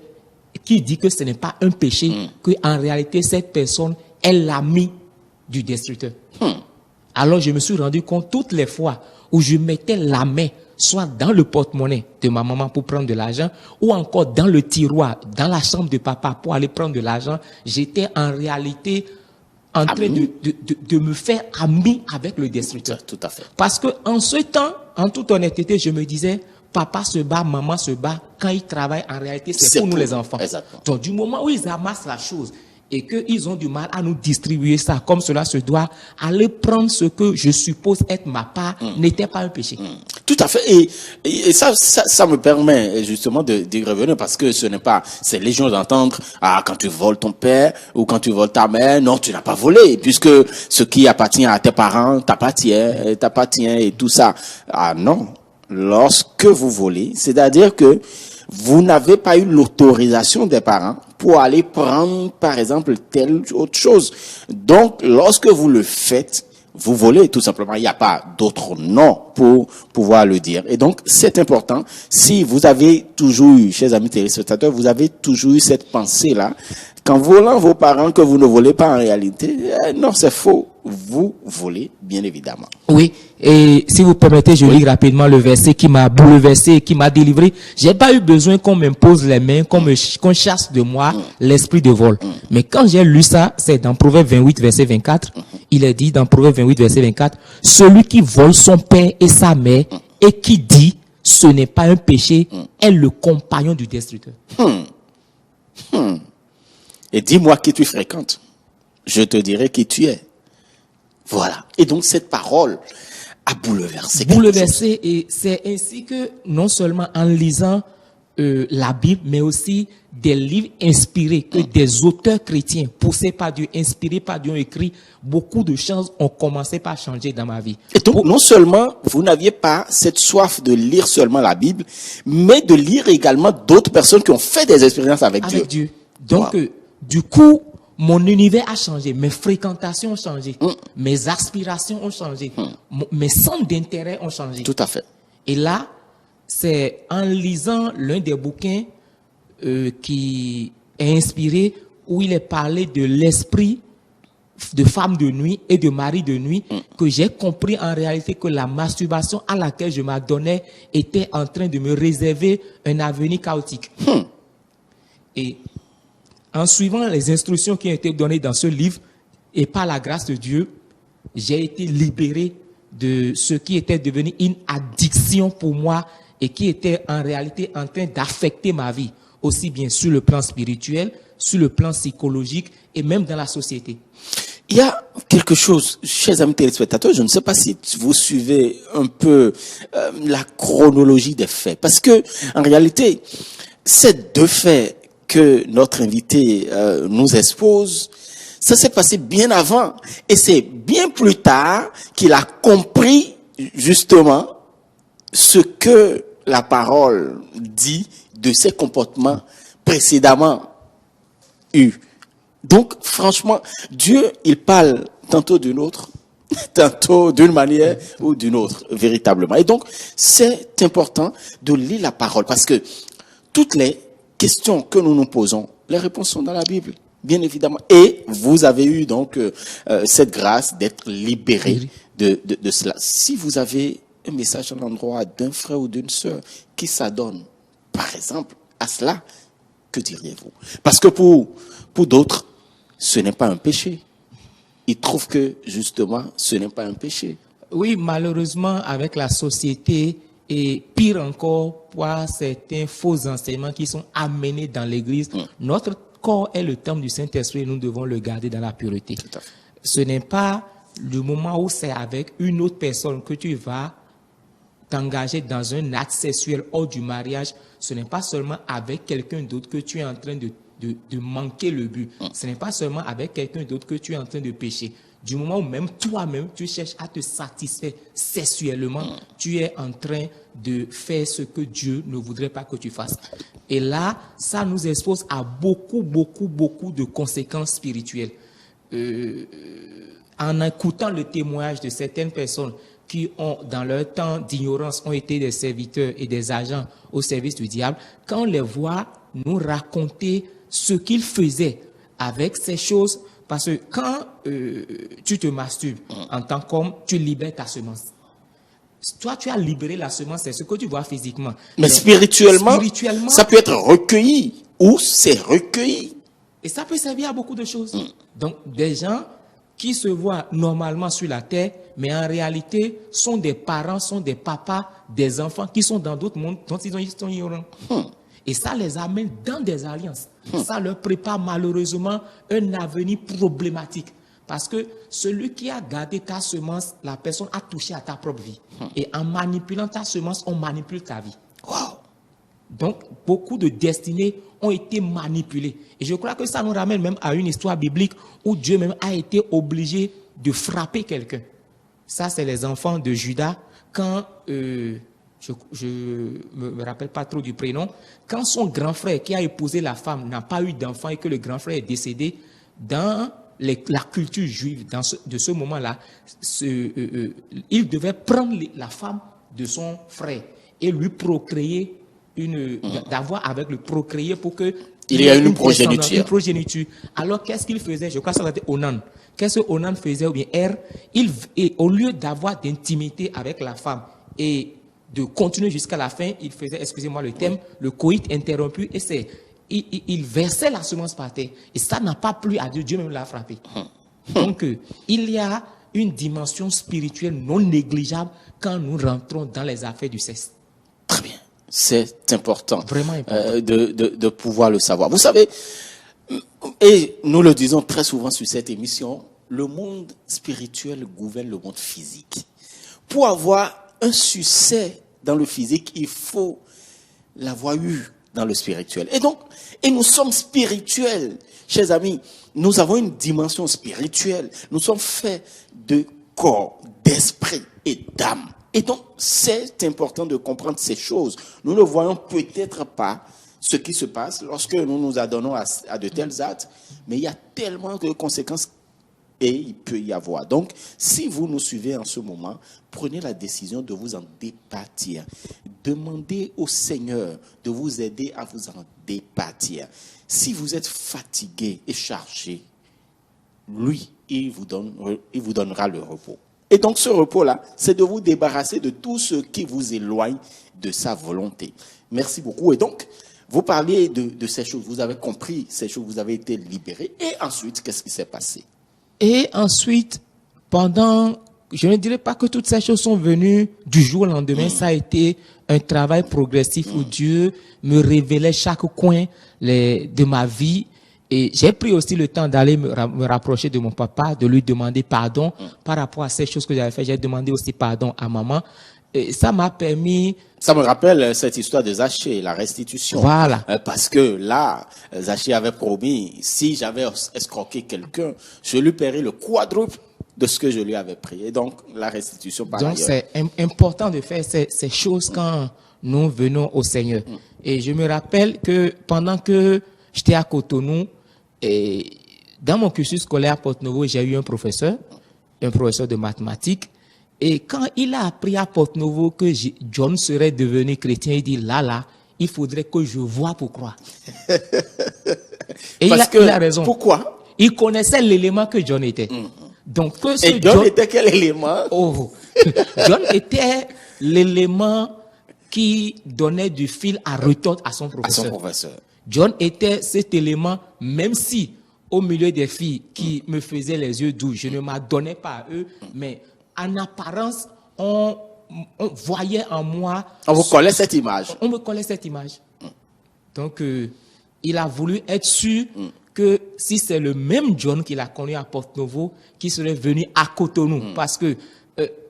que en réalité cette personne est l'ami du destructeur. Alors je me suis rendu compte toutes les fois où je mettais la main soit dans le porte-monnaie de ma maman pour prendre de l'argent, ou encore dans le tiroir, dans la chambre de papa pour aller prendre de l'argent, j'étais en réalité en train de me faire ami avec le destructeur. Tout à fait. Parce que en ce temps, en toute honnêteté, je me disais, papa se bat, maman se bat, quand ils travaillent, en réalité, c'est pour nous les enfants. Exactement. Donc du moment où ils amassent la chose, et qu'ils ont du mal à nous distribuer ça comme cela se doit, aller prendre ce que je suppose être ma part n'était pas un péché. Tout à fait. Et ça me permet justement d'y revenir parce que c'est légion d'entendre, quand tu voles ton père ou quand tu voles ta mère, non, tu n'as pas volé, puisque ce qui appartient à tes parents t'appartient et tout ça. Ah non. Lorsque vous volez, c'est-à-dire que vous n'avez pas eu l'autorisation des parents pour aller prendre, par exemple, telle autre chose. Donc, lorsque vous le faites, vous volez tout simplement. Il n'y a pas d'autre nom pour pouvoir le dire. Et donc, c'est important. Si vous avez toujours eu, chers amis téléspectateurs, vous avez toujours eu cette pensée-là, qu'en volant vos parents, que vous ne volez pas en réalité, non, c'est faux. Vous volez, bien évidemment. Oui, et si vous permettez, je lis rapidement le verset qui m'a bouleversé et qui m'a délivré. J'ai pas eu besoin qu'on m'impose les mains, qu'on chasse de moi l'esprit de vol. Mais quand j'ai lu ça, c'est dans Proverbe 28, verset 24. Il est dit dans Proverbe 28, verset 24, celui qui vole son père et sa mère et qui dit ce n'est pas un péché est le compagnon du destructeur. et dis-moi qui tu fréquentes. Je te dirai qui tu es. Voilà. Et donc cette parole a bouleversé. Bouleversé, et c'est ainsi que non seulement en lisant la Bible, mais aussi des livres inspirés que des auteurs chrétiens, poussés par Dieu, inspirés par Dieu, ont écrit, beaucoup de choses ont commencé par changer dans ma vie. Et donc, non seulement vous n'aviez pas cette soif de lire seulement la Bible, mais de lire également d'autres personnes qui ont fait des expériences avec Dieu. Donc, Wow. du coup, mon univers a changé, mes fréquentations ont changé, mes aspirations ont changé, mes centres d'intérêt ont changé. Tout à fait. Et là, c'est en lisant l'un des bouquins qui est inspiré, où il est parlé de l'esprit de femme de nuit et de mari de nuit, que j'ai compris en réalité que la masturbation à laquelle je m'adonnais était en train de me réserver un avenir chaotique. Et en suivant les instructions qui ont été données dans ce livre, et par la grâce de Dieu, j'ai été libéré de ce qui était devenu une addiction pour moi et qui était en réalité en train d'affecter ma vie, aussi bien sur le plan spirituel, sur le plan psychologique et même dans la société. Il y a quelque chose, chers amis téléspectateurs, je ne sais pas si vous suivez un peu la chronologie des faits, parce que en réalité, ces deux faits que notre invité nous expose, ça s'est passé bien avant, et c'est bien plus tard qu'il a compris justement ce que la parole dit de ses comportements précédemment eus. Donc, franchement, Dieu, il parle tantôt d'une autre, tantôt d'une manière ou d'une autre, véritablement. Et donc, c'est important de lire la parole, parce que toutes les questions que nous nous posons, les réponses sont dans la Bible, bien évidemment. Et vous avez eu donc cette grâce d'être libéré de cela. Si vous avez un message à l'endroit d'un frère ou d'une sœur qui s'adonne, par exemple, à cela, que diriez-vous? Parce que pour d'autres, ce n'est pas un péché. Ils trouvent que, justement, ce n'est pas un péché. Oui, malheureusement, avec la société, et pire encore, par certains faux enseignements qui sont amenés dans l'Église, notre corps est le temple du Saint-Esprit et nous devons le garder dans la pureté. Tout à fait. Ce n'est pas le moment où c'est avec une autre personne que tu vas t'engager dans un acte sexuel hors du mariage. Ce n'est pas seulement avec quelqu'un d'autre que tu es en train de manquer le but. Ce n'est pas seulement avec quelqu'un d'autre que tu es en train de pécher. Du moment où même toi-même, tu cherches à te satisfaire sexuellement, tu es en train de faire ce que Dieu ne voudrait pas que tu fasses. Et là, ça nous expose à beaucoup de conséquences spirituelles. En écoutant le témoignage de certaines personnes qui ont, dans leur temps d'ignorance, ont été des serviteurs et des agents au service du diable, quand on les voit nous raconter ce qu'ils faisaient avec ces choses, parce que quand tu te masturbes en tant qu'homme, tu libères ta semence. Toi, tu as libéré la semence, c'est ce que tu vois physiquement. Mais spirituellement, ça peut être recueilli ou c'est recueilli. Et ça peut servir à beaucoup de choses. Donc, des gens qui se voient normalement sur la terre, mais en réalité sont des parents, sont des papas, des enfants qui sont dans d'autres mondes dont ils sont ignorants. Et ça les amène dans des alliances. Ça leur prépare malheureusement un avenir problématique. Parce que celui qui a gardé ta semence, la personne a touché à ta propre vie. Et en manipulant ta semence, on manipule ta vie. Wow. Donc, beaucoup de destinées ont été manipulées. Et je crois que ça nous ramène même à une histoire biblique où Dieu même a été obligé de frapper quelqu'un. Ça, c'est les enfants de Judas. Quand, je me rappelle pas trop du prénom, quand son grand frère qui a épousé la femme n'a pas eu d'enfant et que le grand frère est décédé, dans la culture juive, de ce moment-là, il devait prendre la femme de son frère et lui procréer, d'avoir avec le procréer pour que il y a une progéniture. Alors, qu'est-ce qu'il faisait? Je crois que ça c'était Onan. Qu'est-ce que Onan faisait, ou bien au lieu d'avoir d'intimité avec la femme et de continuer jusqu'à la fin, il faisait, excusez-moi le terme, le coït interrompu, et il versait la semence par terre. Et ça n'a pas plu à Dieu, Dieu même l'a frappé. Donc, il y a une dimension spirituelle non négligeable quand nous rentrons dans les affaires du sexe. Très bien. C'est important, Vraiment important. de pouvoir le savoir. Vous savez, Et nous le disons très souvent sur cette émission, le monde spirituel gouverne le monde physique. Pour avoir un succès dans le physique, il faut l'avoir eu dans le spirituel. Et nous sommes spirituels, chers amis. Nous avons une dimension spirituelle. Nous sommes faits de corps, d'esprit et d'âme. Et donc, c'est important de comprendre ces choses. Nous ne voyons peut-être pas ce qui se passe lorsque nous nous adonnons à de tels actes, mais il y a tellement de conséquences et il peut y avoir. Donc, si vous nous suivez en ce moment, prenez la décision de vous en départir. Demandez au Seigneur de vous aider à vous en départir. Si vous êtes fatigué et chargé, lui, il vous donnera le repos. Et donc, ce repos-là, c'est de vous débarrasser de tout ce qui vous éloigne de sa volonté. Merci beaucoup. Et donc, vous parliez de ces choses, vous avez compris ces choses, vous avez été libérés. Et ensuite, qu'est-ce qui s'est passé? Et ensuite, je ne dirais pas que toutes ces choses sont venues du jour au lendemain. Ça a été un travail progressif où Dieu me révélait chaque coin de ma vie. Et j'ai pris aussi le temps d'aller me rapprocher de mon papa, de lui demander pardon par rapport à ces choses que j'avais fait. J'ai demandé aussi pardon à maman. Et ça m'a permis... Ça me rappelle cette histoire de Zachée, la restitution. Voilà. Parce que là, Zachée avait promis, si j'avais escroqué quelqu'un, je lui paierais le quadruple de ce que je lui avais pris. Et donc, la restitution par ailleurs. Donc, c'est important de faire ces choses quand nous venons au Seigneur. Et je me rappelle que pendant que j'étais à Cotonou, et dans mon cursus scolaire à Porto-Novo, j'ai eu un professeur de mathématiques. Et quand il a appris à Porto-Novo que John serait devenu chrétien, il dit là, il faudrait que je voie pour croire. Et il a raison. Pourquoi? Il connaissait l'élément que John était. Donc, et John était quel élément? John était l'élément qui donnait du fil à retordre à son professeur. John était cet élément, même si au milieu des filles qui me faisaient les yeux doux, je ne m'adonnais pas à eux, mais en apparence, on voyait en moi... On vous collait cette image. On me collait cette image. Donc, il a voulu être sûr que si c'est le même John qu'il a connu à Porto-Novo, qui serait venu à Cotonou. Parce que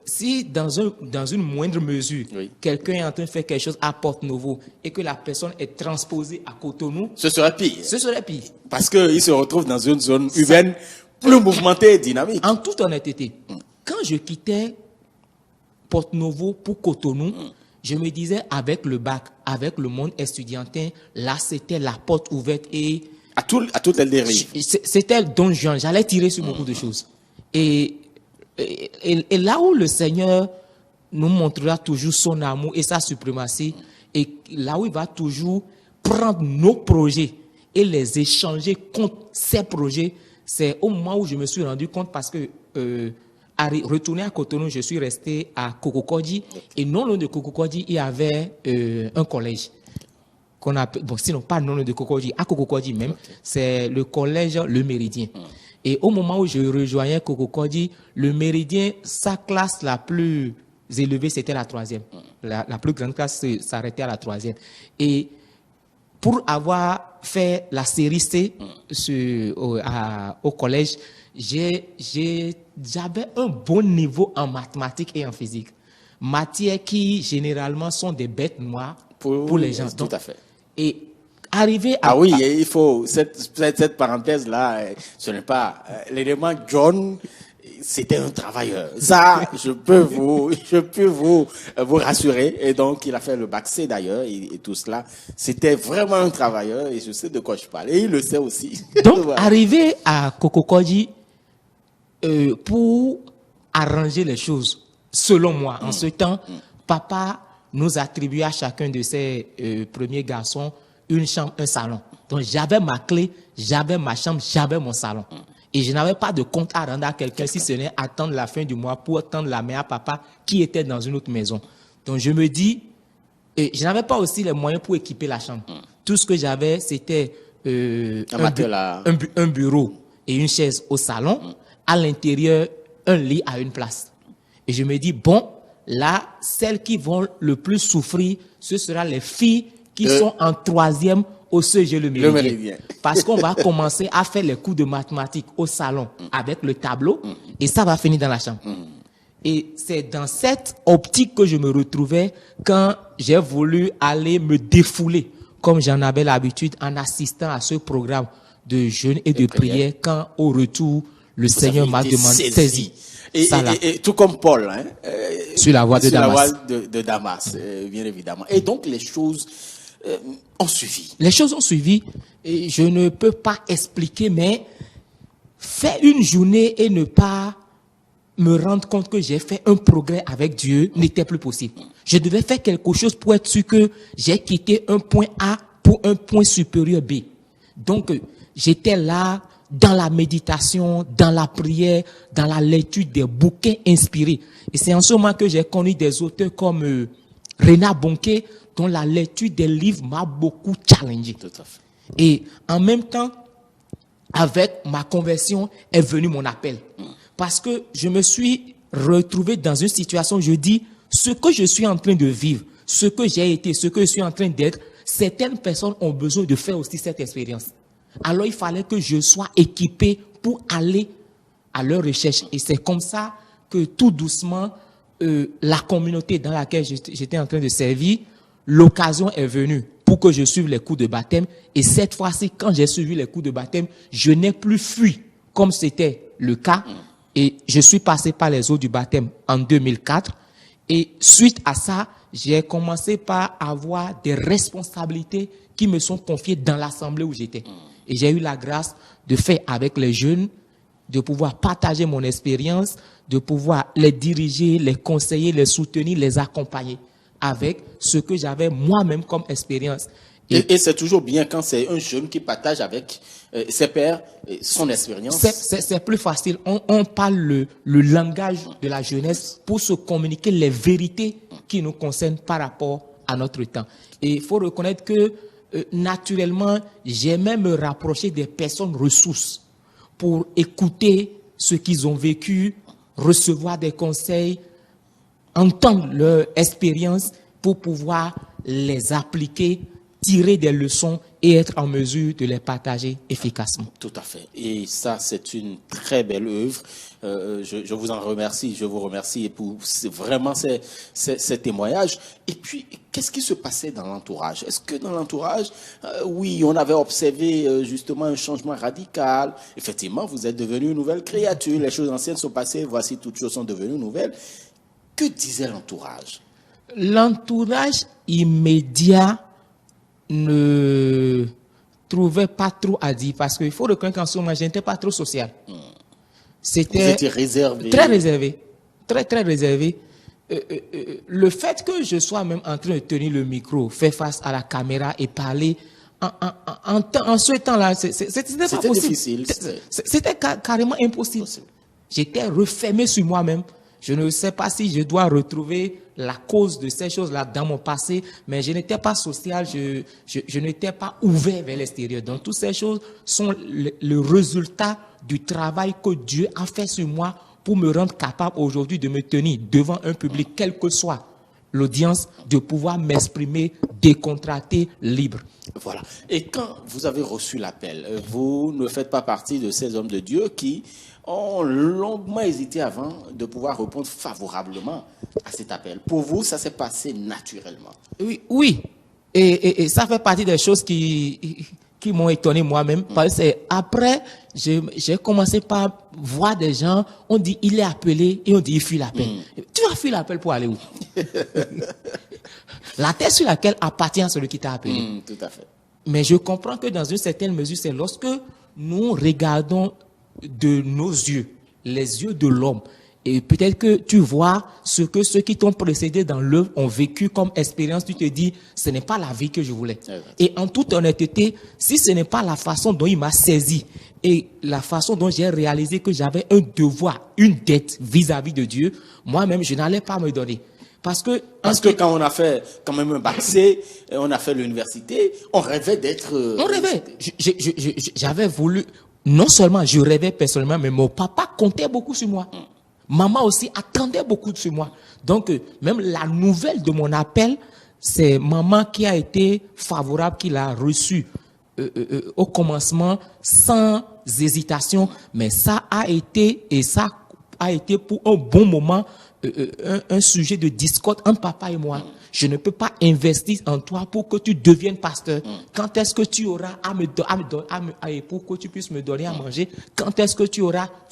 si dans une moindre mesure, quelqu'un est en train de faire quelque chose à Porto-Novo et que la personne est transposée à Cotonou, ce serait pire. Ce serait pire. Parce qu'il se retrouve dans une zone urbaine plus mouvementée et dynamique. En toute honnêteté, quand je quittais Porto-Novo pour Cotonou, je me disais avec le bac, avec le monde estudiantin, là c'était la porte ouverte et... À toutes les dérives. C'était Don Juan, j'allais tirer sur beaucoup de choses. Et là où le Seigneur nous montrera toujours son amour et sa suprématie, et là où il va toujours prendre nos projets et les échanger contre ses projets, c'est au moment où je me suis rendu compte parce que retourner à Cotonou, je suis resté à Kokokodji et non loin de Kokokodji, il y avait un collège qu'on appelle, bon sinon pas non loin de Kokokodji, à Kokokodji même, c'est le collège Le Méridien. Et au moment où je rejoignais Kokokodji, Le Méridien, sa classe la plus élevée, c'était la 3e. La plus grande classe s'arrêtait à la 3e. Et pour avoir fait la série C au collège, j'avais un bon niveau en mathématiques et en physique. Matières qui, généralement, sont des bêtes noires pour les gens. Tout à fait. Et arriver à... Ah oui, il faut... Cette parenthèse-là, ce n'est pas... l'élément John, c'était un travailleur. Ça, je peux vous rassurer. Et donc, il a fait le bac C d'ailleurs, et tout cela. C'était vraiment un travailleur, et je sais de quoi je parle. Et il le sait aussi. Donc, voilà. Arriver à Kokokodji, pour arranger les choses, selon moi, en ce temps, papa nous attribuait à chacun de ses premiers garçons une chambre, un salon. Donc j'avais ma clé, j'avais ma chambre, j'avais mon salon. Et je n'avais pas de compte à rendre à quelqu'un si ce n'est attendre la fin du mois pour tendre la main à papa qui était dans une autre maison. Donc je me dis, et je n'avais pas aussi les moyens pour équiper la chambre. Tout ce que j'avais, c'était un bureau et une chaise au salon. À l'intérieur, un lit à une place. Et je me dis, bon, là, celles qui vont le plus souffrir, ce sera les filles qui sont en 3e au CG Le Méridien. Méridien. Parce qu'on va commencer à faire les cours de mathématiques au salon avec le tableau et ça va finir dans la chambre. Et c'est dans cette optique que je me retrouvais quand j'ai voulu aller me défouler, comme j'en avais l'habitude en assistant à ce programme de jeûne et de prière, quand au retour, le Seigneur m'a demandé saisi. Et tout comme Paul, hein, sur la voie de Damas. La voie de Damas, bien évidemment. Et donc les choses ont suivi. Les choses ont suivi. Et je ne peux pas expliquer, mais faire une journée et ne pas me rendre compte que j'ai fait un progrès avec Dieu n'était plus possible. Je devais faire quelque chose pour être sûr que j'ai quitté un point A pour un point supérieur B. Donc, j'étais là dans la méditation, dans la prière, dans la lecture des bouquins inspirés. Et c'est en ce moment que j'ai connu des auteurs comme Renard Bonquet, dont la lecture des livres m'a beaucoup challengé. Tout à fait. Et en même temps, avec ma conversion est venu mon appel. Parce que je me suis retrouvé dans une situation où je dis, ce que je suis en train de vivre, ce que j'ai été, ce que je suis en train d'être, certaines personnes ont besoin de faire aussi cette expérience. Alors il fallait que je sois équipé pour aller à leur recherche. Et c'est comme ça que tout doucement, la communauté dans laquelle j'étais en train de servir, l'occasion est venue pour que je suive les cours de baptême. Et cette fois-ci, quand j'ai suivi les cours de baptême, je n'ai plus fui comme c'était le cas. Et je suis passé par les eaux du baptême en 2004. Et suite à ça, j'ai commencé par avoir des responsabilités qui me sont confiées dans l'assemblée où j'étais. Et j'ai eu la grâce de faire avec les jeunes, de pouvoir partager mon expérience, de pouvoir les diriger, les conseiller, les soutenir, les accompagner avec ce que j'avais moi-même comme expérience. Et c'est toujours bien quand c'est un jeune qui partage avec ses pairs son expérience. C'est plus facile. On parle le langage de la jeunesse pour se communiquer les vérités qui nous concernent par rapport à notre temps. Et il faut reconnaître que naturellement, j'aimais me rapprocher des personnes ressources pour écouter ce qu'ils ont vécu, recevoir des conseils, entendre leur expérience pour pouvoir les appliquer, tirer des leçons et être en mesure de les partager efficacement. Tout à fait. Et ça, c'est une très belle œuvre. Je vous en remercie. Je vous remercie pour vraiment ces témoignages. Et puis, qu'est-ce qui se passait dans l'entourage? Est-ce que dans l'entourage, oui, on avait observé justement un changement radical. Effectivement, vous êtes devenu une nouvelle créature. Les choses anciennes sont passées. Voici, toutes choses sont devenues nouvelles. Que disait l'entourage? L'entourage immédiat ne trouvait pas trop à dire parce qu'il faut reconnaître qu'en ce moment, je n'étais pas trop social. C'était Vous étiez réservé. Très réservé. Très, très réservé. Le fait que je sois même en train de tenir le micro, faire face à la caméra et parler en ce temps-là, c'était pas possible. Difficile. C'était carrément impossible. J'étais refermé sur moi-même. Je ne sais pas si je dois retrouver la cause de ces choses-là dans mon passé, mais je n'étais pas social, je n'étais pas ouvert vers l'extérieur. Donc, toutes ces choses sont le résultat du travail que Dieu a fait sur moi pour me rendre capable aujourd'hui de me tenir devant un public, quelle que soit l'audience, de pouvoir m'exprimer décontracté, libre. Voilà. Et quand vous avez reçu l'appel, vous ne faites pas partie de ces hommes de Dieu qui ont longuement hésité avant de pouvoir répondre favorablement à cet appel. Pour vous, ça s'est passé naturellement. Oui. Et ça fait partie des choses qui m'ont étonné moi-même. Parce que après, j'ai commencé par voir des gens, on dit il est appelé et on dit il fuit l'appel. Tu vas fuir l'appel pour aller où? La terre sur laquelle appartient à celui qui t'a appelé. Tout à fait. Mais je comprends que dans une certaine mesure, c'est lorsque nous regardons de nos yeux, les yeux de l'homme, et peut-être que tu vois ce que ceux qui t'ont précédé dans l'œuvre ont vécu comme expérience, tu te dis, ce n'est pas la vie que je voulais. Et en toute honnêteté, si ce n'est pas la façon dont il m'a saisi et la façon dont j'ai réalisé que j'avais un devoir, une dette vis-à-vis de Dieu, moi-même, je n'allais pas me donner. Parce que quand on a fait quand même un bac C, on a fait l'université, on rêvait d'être... On rêvait. J'avais voulu... Non seulement je rêvais personnellement, mais mon papa comptait beaucoup sur moi. Maman aussi attendait beaucoup sur moi. Donc, même la nouvelle de mon appel, c'est maman qui a été favorable, qui l'a reçu au commencement sans hésitation, mais ça a été pour un bon moment un sujet de discorde entre papa et moi. Je ne peux pas investir en toi pour que tu deviennes pasteur. Quand est-ce que tu auras pour que tu puisses me donner à manger? Quand est-ce que tu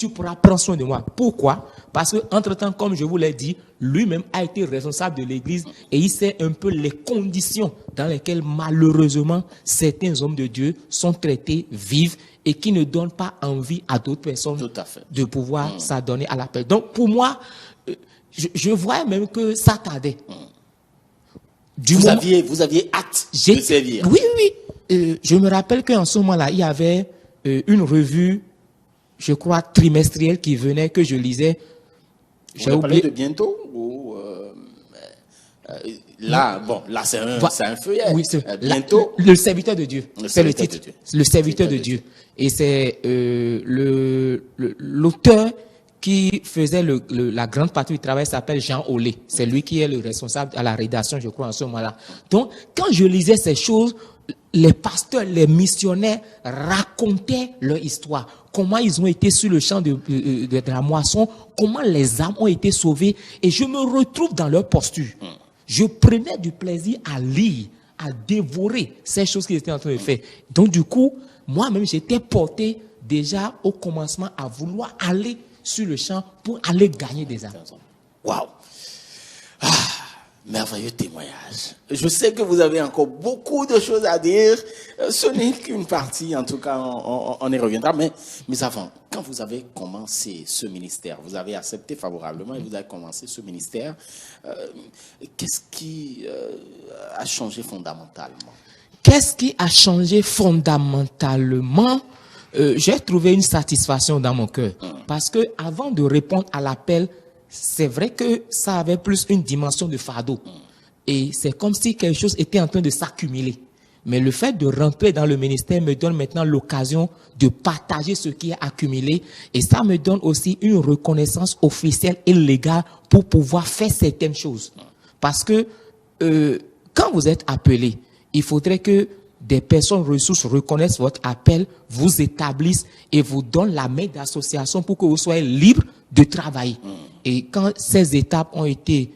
pourras prendre soin de moi? Pourquoi? Parce que entre-temps, comme je vous l'ai dit, lui-même a été responsable de l'église et il sait un peu les conditions dans lesquelles malheureusement certains hommes de Dieu sont traités, vivent et qui ne donnent pas envie à d'autres personnes de pouvoir s'adonner à l'appel. Donc pour moi, je voyais même que ça tardait. Vous aviez hâte de servir. Oui. Je me rappelle qu'en ce moment-là, il y avait une revue, je crois, trimestrielle qui venait, que je lisais. J'ai oublié de bientôt ou là, c'est un feuillet. Oui, bientôt. Le serviteur de Dieu. C'est le titre. Le serviteur de Dieu. Et c'est l'auteur qui faisait la grande partie du travail s'appelle Jean Olé. C'est lui qui est le responsable à la rédaction, je crois, en ce moment-là. Donc, quand je lisais ces choses, les pasteurs, les missionnaires racontaient leur histoire. Comment ils ont été sur le champ de la moisson, comment les âmes ont été sauvées. Et je me retrouve dans leur posture. Je prenais du plaisir à lire, à dévorer ces choses qu'ils étaient en train de faire. Donc, du coup, moi-même, j'étais porté déjà au commencement à vouloir aller sur le champ pour aller gagner des âmes. Waouh! Merveilleux témoignage. Je sais que vous avez encore beaucoup de choses à dire. Ce n'est qu'une partie, en tout cas, on y reviendra. Mais avant, quand vous avez commencé ce ministère, vous avez accepté favorablement et vous avez commencé ce ministère, qu'est-ce qui a changé fondamentalement? Qu'est-ce qui a changé fondamentalement? J'ai trouvé une satisfaction dans mon cœur. Parce que avant de répondre à l'appel, c'est vrai que ça avait plus une dimension de fardeau. Et c'est comme si quelque chose était en train de s'accumuler. Mais le fait de rentrer dans le ministère me donne maintenant l'occasion de partager ce qui est accumulé. Et ça me donne aussi une reconnaissance officielle et légale pour pouvoir faire certaines choses. Parce que quand vous êtes appelé, il faudrait que des personnes ressources reconnaissent votre appel, vous établissent et vous donnent la main d'association pour que vous soyez libre de travailler. Et quand ces étapes ont été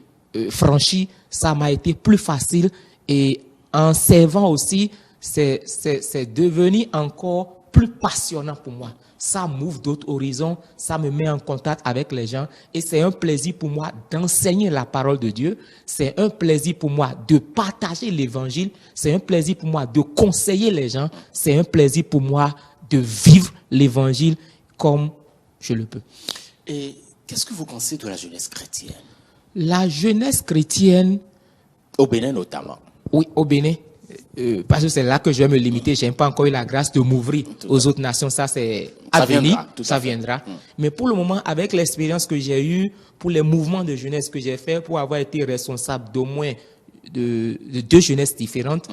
franchies, ça m'a été plus facile. Et en servant aussi, c'est devenu encore plus passionnant pour moi. Ça m'ouvre d'autres horizons, ça me met en contact avec les gens et c'est un plaisir pour moi d'enseigner la parole de Dieu. C'est un plaisir pour moi de partager l'évangile. C'est un plaisir pour moi de conseiller les gens. C'est un plaisir pour moi de vivre l'évangile comme je le peux. Et qu'est-ce que vous pensez de la jeunesse chrétienne? La jeunesse chrétienne... Au Bénin notamment. Oui, au Bénin. Parce que c'est là que je vais me limiter. Je n'ai pas encore eu la grâce de m'ouvrir aux autres nations. Ça, c'est à venir. Ça viendra. Mais pour le moment, avec l'expérience que j'ai eue, pour les mouvements de jeunesse que j'ai fait, pour avoir été responsable d'au moins de 2 jeunesses différentes,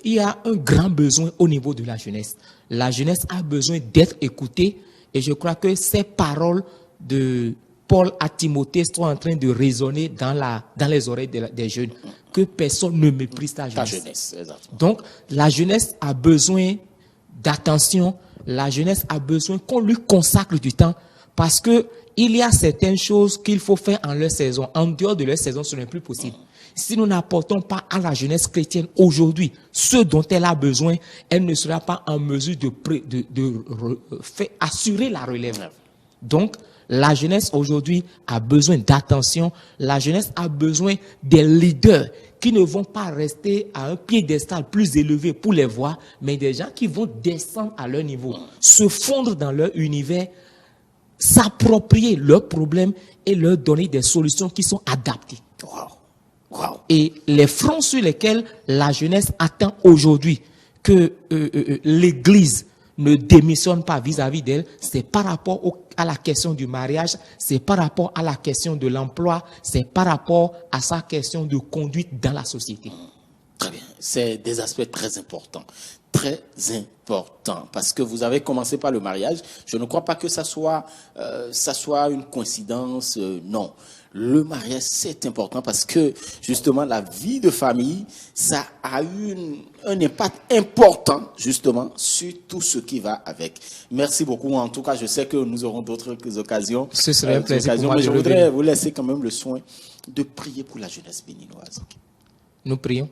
il y a un grand besoin au niveau de la jeunesse. La jeunesse a besoin d'être écoutée. Et je crois que ces paroles de Paul à Timothée sont en train de résonner dans les oreilles des jeunes. Que personne ne méprise ta jeunesse. Donc, la jeunesse a besoin d'attention. La jeunesse a besoin qu'on lui consacre du temps. Parce que il y a certaines choses qu'il faut faire en leur saison. En dehors de leur saison, ce n'est plus possible. Si nous n'apportons pas à la jeunesse chrétienne aujourd'hui ce dont elle a besoin, elle ne sera pas en mesure de assurer la relève. Donc, la jeunesse aujourd'hui a besoin d'attention. La jeunesse a besoin des leaders qui ne vont pas rester à un piédestal plus élevé pour les voir, mais des gens qui vont descendre à leur niveau, se fondre dans leur univers, s'approprier leurs problèmes et leur donner des solutions qui sont adaptées. Wow. Et les fronts sur lesquels la jeunesse attend aujourd'hui que l'Église ne démissionne pas vis-à-vis d'elle, c'est par rapport à la question du mariage, c'est par rapport à la question de l'emploi, c'est par rapport à sa question de conduite dans la société. Très bien. C'est des aspects très importants. Très important. Parce que vous avez commencé par le mariage. Je ne crois pas que ça soit une coïncidence. Non. le mariage, c'est important parce que, justement, la vie de famille, ça a eu un impact important, justement, sur tout ce qui va avec. Merci beaucoup. En tout cas, je sais que nous aurons d'autres occasions. Ce serait un plaisir pour moi mais de je voudrais revenir. vous laisser quand même le soin de prier pour la jeunesse béninoise. Nous prions.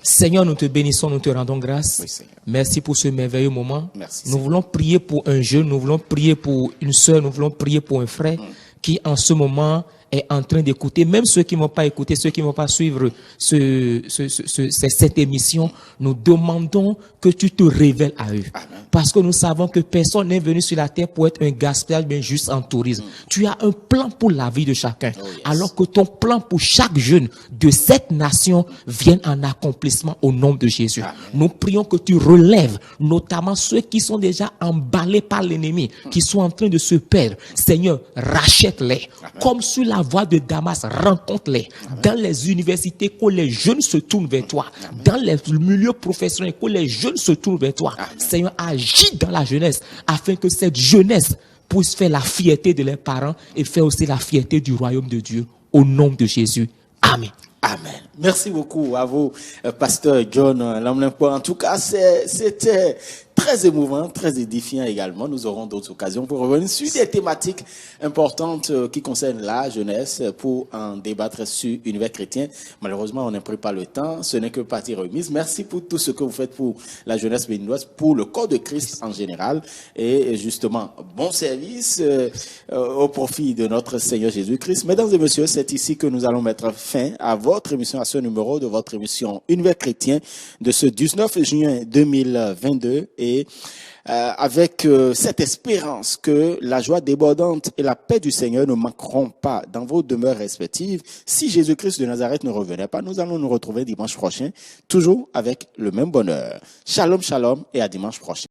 Seigneur, nous te bénissons, nous te rendons grâce. Oui, Seigneur. Merci pour ce merveilleux moment. Merci, Nous Seigneur. voulons prier pour un jeune, nous voulons prier pour une sœur, nous voulons prier pour un frère qui en ce moment est en train d'écouter. Même ceux qui ne vont pas écouter, ceux qui ne vont pas suivre cette émission, nous demandons que tu te révèles à eux. Amen. Parce que nous savons que personne n'est venu sur la terre pour être un gaspillage, mais juste en tourisme. Tu as un plan pour la vie de chacun. Oh, yes. Alors que ton plan pour chaque jeune de cette nation vienne en accomplissement au nom de Jésus. Amen. Nous prions que tu relèves, notamment ceux qui sont déjà emballés par l'ennemi, qui sont en train de se perdre. Seigneur, rachète-les. Comme sur la voie de Damas, rencontre-les. Dans les universités, que les jeunes se tournent vers toi. Dans les milieux professionnels, que les jeunes se tournent vers toi. Seigneur, agis dans la jeunesse, afin que cette jeunesse puisse faire la fierté de leurs parents et faire aussi la fierté du royaume de Dieu. Au nom de Jésus. Amen. Amen. Merci beaucoup à vous, pasteur John Lamlempo. En tout cas, c'était très émouvant, très édifiant également. Nous aurons d'autres occasions pour revenir sur des thématiques importantes qui concernent la jeunesse pour en débattre sur Univers Chrétien. Malheureusement, on n'a pris pas le temps. Ce n'est que partie remise. Merci pour tout ce que vous faites pour la jeunesse béninoise, pour le corps de Christ en général. Et justement, bon service au profit de notre Seigneur Jésus-Christ. Mesdames et messieurs, c'est ici que nous allons mettre fin à votre émission, à ce numéro de votre émission Univers Chrétien de ce 19 juin 2022. Et avec cette espérance que la joie débordante et la paix du Seigneur ne manqueront pas dans vos demeures respectives. Si Jésus-Christ de Nazareth ne revenait pas, nous allons nous retrouver dimanche prochain, toujours avec le même bonheur. Shalom, shalom et à dimanche prochain.